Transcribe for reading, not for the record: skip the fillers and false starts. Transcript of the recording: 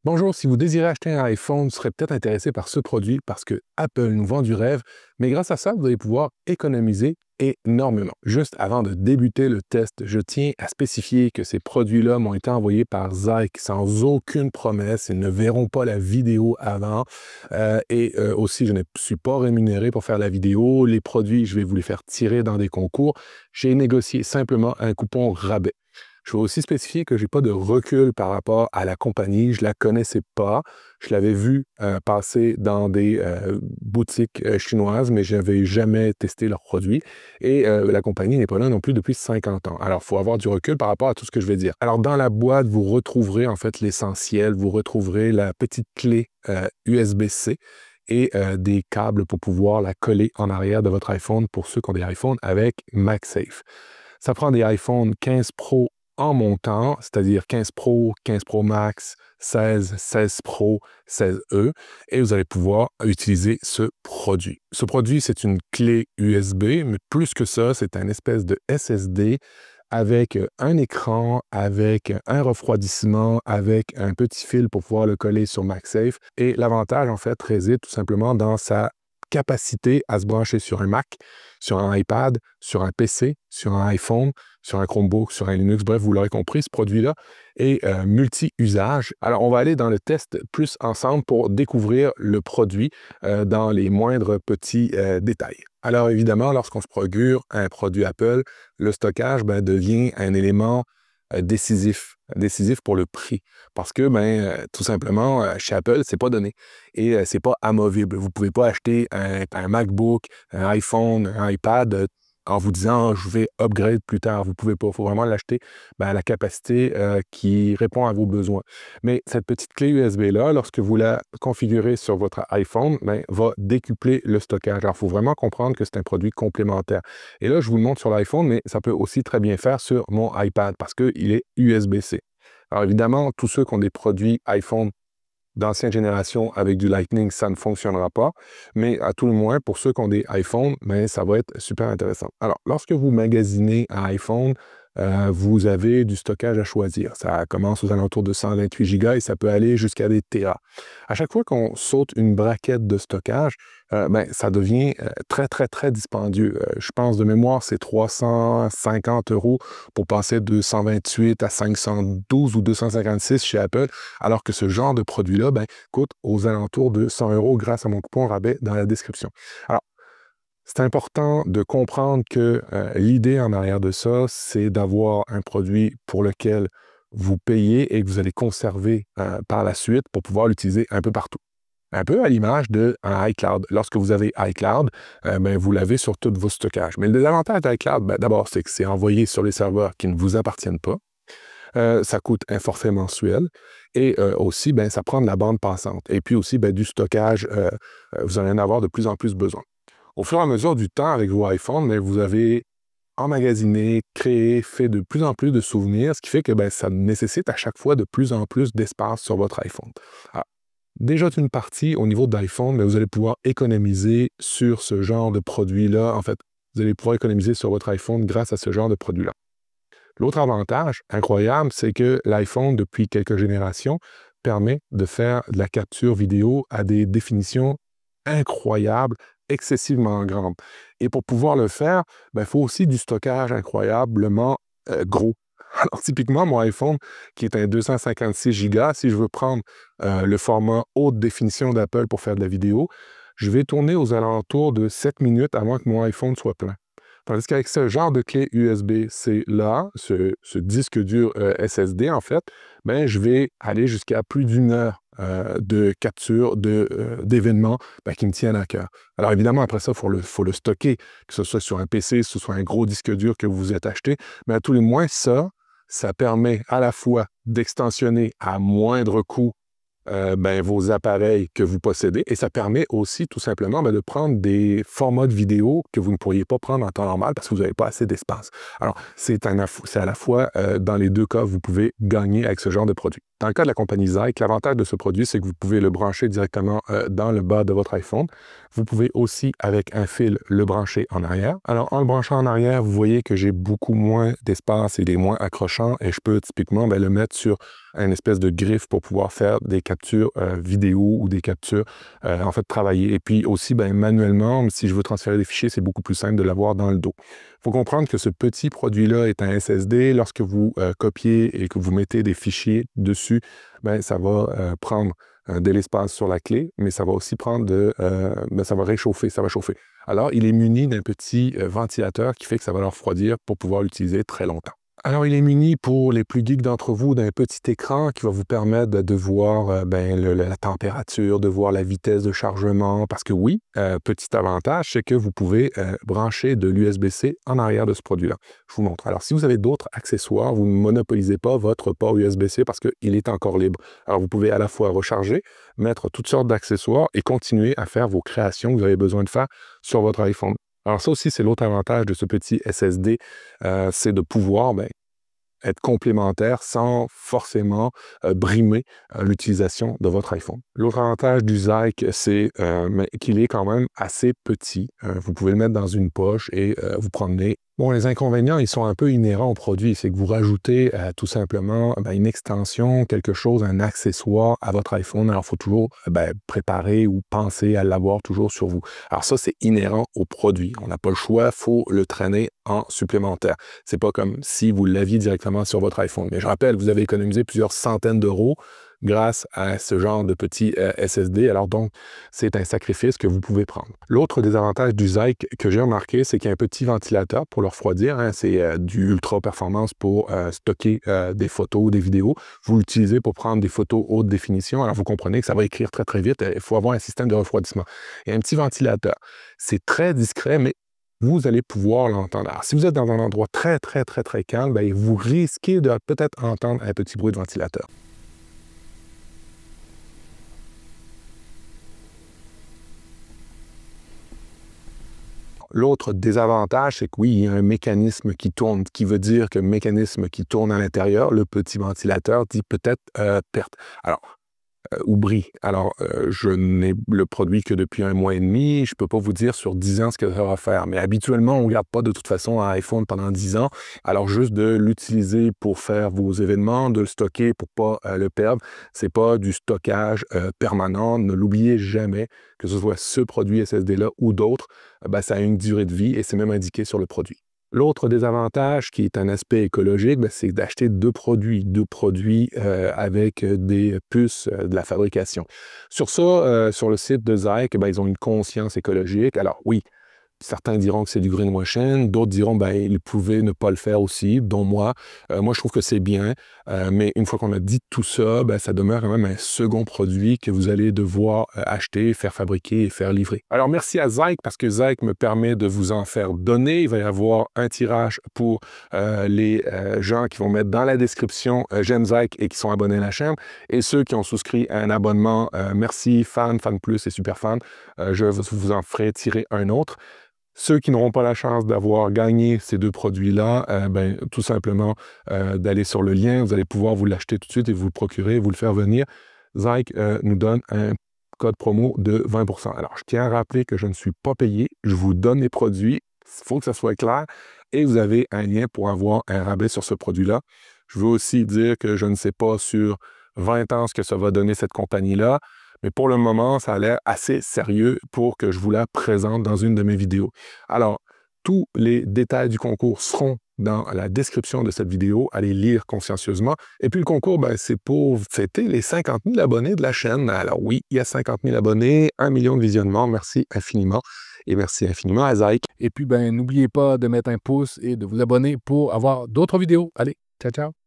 Bonjour, si vous désirez acheter un iPhone, vous serez peut-être intéressé par ce produit parce que Apple nous vend du rêve, mais grâce à ça, vous allez pouvoir économiser énormément. Juste avant de débuter le test, je tiens à spécifier que ces produits-là m'ont été envoyés par Zyke sans aucune promesse. Ils ne verront pas la vidéo avant. Aussi, je ne suis pas rémunéré pour faire la vidéo. Les produits, je vais vous les faire tirer dans des concours. J'ai négocié simplement un coupon rabais. Je veux aussi spécifier que je n'ai pas de recul par rapport à la compagnie. Je ne la connaissais pas. Je l'avais vue passer dans des boutiques chinoises, mais je n'avais jamais testé leurs produits. La compagnie n'est pas là non plus depuis 50 ans. Alors, il faut avoir du recul par rapport à tout ce que je vais dire. Alors, dans la boîte, vous retrouverez en fait l'essentiel. Vous retrouverez la petite clé USB-C et des câbles pour pouvoir la coller en arrière de votre iPhone pour ceux qui ont des iPhones avec MagSafe. Ça prend des iPhone 15 Pro en montant, c'est-à-dire 15 Pro, 15 Pro Max, 16, 16 Pro, 16e, et vous allez pouvoir utiliser ce produit. Ce produit, c'est une clé USB, mais plus que ça, c'est un espèce de SSD avec un écran, avec un refroidissement, avec un petit fil pour pouvoir le coller sur MagSafe. Et l'avantage, en fait, réside tout simplement dans sa capacité à se brancher sur un Mac, sur un iPad, sur un PC, sur un iPhone, sur un Chromebook, sur un Linux. Bref, vous l'aurez compris, ce produit-là est multi-usage. Alors, on va aller dans le test plus ensemble pour découvrir le produit dans les moindres petits détails. Alors, évidemment, lorsqu'on se procure un produit Apple, le stockage devient un élément décisif pour le prix. Parce que, tout simplement, chez Apple, c'est pas donné. Et c'est pas amovible. Vous pouvez pas acheter un MacBook, un iPhone, un iPad en vous disant je vais upgrade plus tard. Vous pouvez pas. Il faut vraiment l'acheter à la capacité qui répond à vos besoins. Mais cette petite clé USB-là, lorsque vous la configurez sur votre iPhone, va décupler le stockage. Alors, il faut vraiment comprendre que c'est un produit complémentaire. Et là, je vous le montre sur l'iPhone, mais ça peut aussi très bien faire sur mon iPad parce qu'il est USB-C. Alors, évidemment, tous ceux qui ont des produits iPhone d'ancienne génération avec du Lightning, ça ne fonctionnera pas. Mais à tout le moins, pour ceux qui ont des iPhones, ça va être super intéressant. Alors, lorsque vous magasinez un iPhone, vous avez du stockage à choisir. Ça commence aux alentours de 128 Go et ça peut aller jusqu'à des Tera. À chaque fois qu'on saute une braquette de stockage, ça devient très, très, très dispendieux. Je pense de mémoire, c'est 350 € pour passer de 128 à 512 ou 256 chez Apple, alors que ce genre de produit-là coûte aux alentours de 100 € grâce à mon coupon rabais dans la description. Alors, c'est important de comprendre que l'idée en arrière de ça, c'est d'avoir un produit pour lequel vous payez et que vous allez conserver par la suite pour pouvoir l'utiliser un peu partout. Un peu à l'image d'un iCloud. Lorsque vous avez iCloud, vous l'avez sur tous vos stockages. Mais le désavantage d'iCloud, d'abord, c'est que c'est envoyé sur les serveurs qui ne vous appartiennent pas. Ça coûte un forfait mensuel et aussi, ça prend de la bande passante. Et puis aussi, du stockage, vous allez en avoir de plus en plus besoin. Au fur et à mesure du temps, avec vos iPhones, vous avez emmagasiné, créé, fait de plus en plus de souvenirs, ce qui fait que ça nécessite à chaque fois de plus en plus d'espace sur votre iPhone. Alors, déjà d'une partie, au niveau d'iPhone, vous allez pouvoir économiser sur ce genre de produit-là. En fait, vous allez pouvoir économiser sur votre iPhone grâce à ce genre de produit-là. L'autre avantage incroyable, c'est que l'iPhone, depuis quelques générations, permet de faire de la capture vidéo à des définitions incroyables, excessivement grandes. Et pour pouvoir le faire, il faut aussi du stockage incroyablement gros. Alors, typiquement, mon iPhone, qui est un 256 Go, si je veux prendre le format haute définition d'Apple pour faire de la vidéo, je vais tourner aux alentours de 7 minutes avant que mon iPhone soit plein. Tandis qu'avec ce genre de clé USB-C-là, ce disque dur SSD, en fait, je vais aller jusqu'à plus d'une heure de capture d'événements qui me tiennent à cœur. Alors évidemment, après ça, il faut le stocker, que ce soit sur un PC, que ce soit un gros disque dur que vous vous êtes acheté, mais à tout le moins, ça permet à la fois d'extensionner à moindre coût vos appareils que vous possédez et ça permet aussi tout simplement de prendre des formats de vidéo que vous ne pourriez pas prendre en temps normal parce que vous n'avez pas assez d'espace. Alors, c'est à la fois, dans les deux cas, vous pouvez gagner avec ce genre de produit. Dans le cas de la compagnie Zyke, l'avantage de ce produit, c'est que vous pouvez le brancher directement dans le bas de votre iPhone. Vous pouvez aussi, avec un fil, le brancher en arrière. Alors, en le branchant en arrière, vous voyez que j'ai beaucoup moins d'espace, il est moins accrochant et je peux typiquement le mettre sur une espèce de griffe pour pouvoir faire des captures vidéo ou des captures, en fait, travailler. Et puis aussi, ben, manuellement, si je veux transférer des fichiers, c'est beaucoup plus simple de l'avoir dans le dos. Il faut comprendre que ce petit produit-là est un SSD. Lorsque vous copiez et que vous mettez des fichiers dessus, ben, ça va prendre de l'espace sur la clé, mais ça va aussi prendre ben, ça va réchauffer, ça va chauffer. Alors, il est muni d'un petit ventilateur qui fait que ça va le refroidir pour pouvoir l'utiliser très longtemps. Alors, il est muni pour les plus geeks d'entre vous d'un petit écran qui va vous permettre de voir ben, la température, de voir la vitesse de chargement. Parce que oui, petit avantage, c'est que vous pouvez brancher de l'USB-C en arrière de ce produit-là. Je vous montre. Alors, si vous avez d'autres accessoires, vous ne monopolisez pas votre port USB-C parce qu'il est encore libre. Alors, vous pouvez à la fois recharger, mettre toutes sortes d'accessoires et continuer à faire vos créations que vous avez besoin de faire sur votre iPhone. Alors ça aussi, c'est l'autre avantage de ce petit SSD, c'est de pouvoir être complémentaire sans forcément brimer l'utilisation de votre iPhone. L'autre avantage du Zyke, c'est qu'il est quand même assez petit. Vous pouvez le mettre dans une poche et vous promener. Bon, les inconvénients, ils sont un peu inhérents au produit. C'est que vous rajoutez tout simplement une extension, quelque chose, un accessoire à votre iPhone. Alors, il faut toujours préparer ou penser à l'avoir toujours sur vous. Alors ça, c'est inhérent au produit. On n'a pas le choix, il faut le traîner en supplémentaire. C'est pas comme si vous l'aviez directement sur votre iPhone. Mais je rappelle, vous avez économisé plusieurs centaines d'euros grâce à ce genre de petit SSD. Alors donc, c'est un sacrifice que vous pouvez prendre. L'autre désavantage du Zyke que j'ai remarqué, c'est qu'il y a un petit ventilateur pour le refroidir. Hein. C'est du ultra performance pour stocker des photos, des vidéos. Vous l'utilisez pour prendre des photos haute définition. Alors vous comprenez que ça va écrire très très vite. Il faut avoir un système de refroidissement. Et un petit ventilateur. C'est très discret, mais vous allez pouvoir l'entendre. Alors, si vous êtes dans un endroit très, très, très, très calme, vous risquez de peut-être entendre un petit bruit de ventilateur. L'autre désavantage, c'est que oui, il y a un mécanisme qui tourne, qui veut dire que le mécanisme qui tourne à l'intérieur, le petit ventilateur, dit peut-être perte. Alors, ou bris. Alors, je n'ai le produit que depuis 1 mois et demi. Je ne peux pas vous dire sur 10 ans ce que ça va faire. Mais habituellement, on ne garde pas de toute façon un iPhone pendant 10 ans. Alors, juste de l'utiliser pour faire vos événements, de le stocker pour ne pas le perdre, ce n'est pas du stockage permanent. Ne l'oubliez jamais, que ce soit ce produit SSD-là ou d'autres, ça a une durée de vie et c'est même indiqué sur le produit. L'autre désavantage, qui est un aspect écologique, c'est d'acheter deux produits avec des puces de la fabrication. Sur ça, sur le site de Zyke, ils ont une conscience écologique. Alors oui, certains diront que c'est du greenwashing, d'autres diront ils pouvaient ne pas le faire aussi, dont moi. Moi, je trouve que c'est bien, mais une fois qu'on a dit tout ça, ça demeure quand même un second produit que vous allez devoir acheter, faire fabriquer et faire livrer. Alors, merci à Zyke, parce que Zyke me permet de vous en faire donner. Il va y avoir un tirage pour les gens qui vont mettre dans la description « J'aime Zyke » et qui sont abonnés à la chaîne. Et ceux qui ont souscrit à un abonnement, merci, fan plus et super fan, je vous en ferai tirer un autre. Ceux qui n'auront pas la chance d'avoir gagné ces deux produits-là, tout simplement d'aller sur le lien, vous allez pouvoir vous l'acheter tout de suite et vous le procurer, vous le faire venir. Zyke nous donne un code promo de 20%. Alors, je tiens à rappeler que je ne suis pas payé, je vous donne les produits, il faut que ça soit clair, et vous avez un lien pour avoir un rabais sur ce produit-là. Je veux aussi dire que je ne sais pas sur 20 ans ce que ça va donner cette compagnie-là, mais pour le moment, ça a l'air assez sérieux pour que je vous la présente dans une de mes vidéos. Alors, tous les détails du concours seront dans la description de cette vidéo. Allez lire consciencieusement. Et puis le concours, c'est pour fêter les 50 000 abonnés de la chaîne. Alors oui, il y a 50 000 abonnés, 1 million de visionnements. Merci infiniment. Et merci infiniment à Zyke. Et puis, n'oubliez pas de mettre un pouce et de vous abonner pour avoir d'autres vidéos. Allez, ciao, ciao!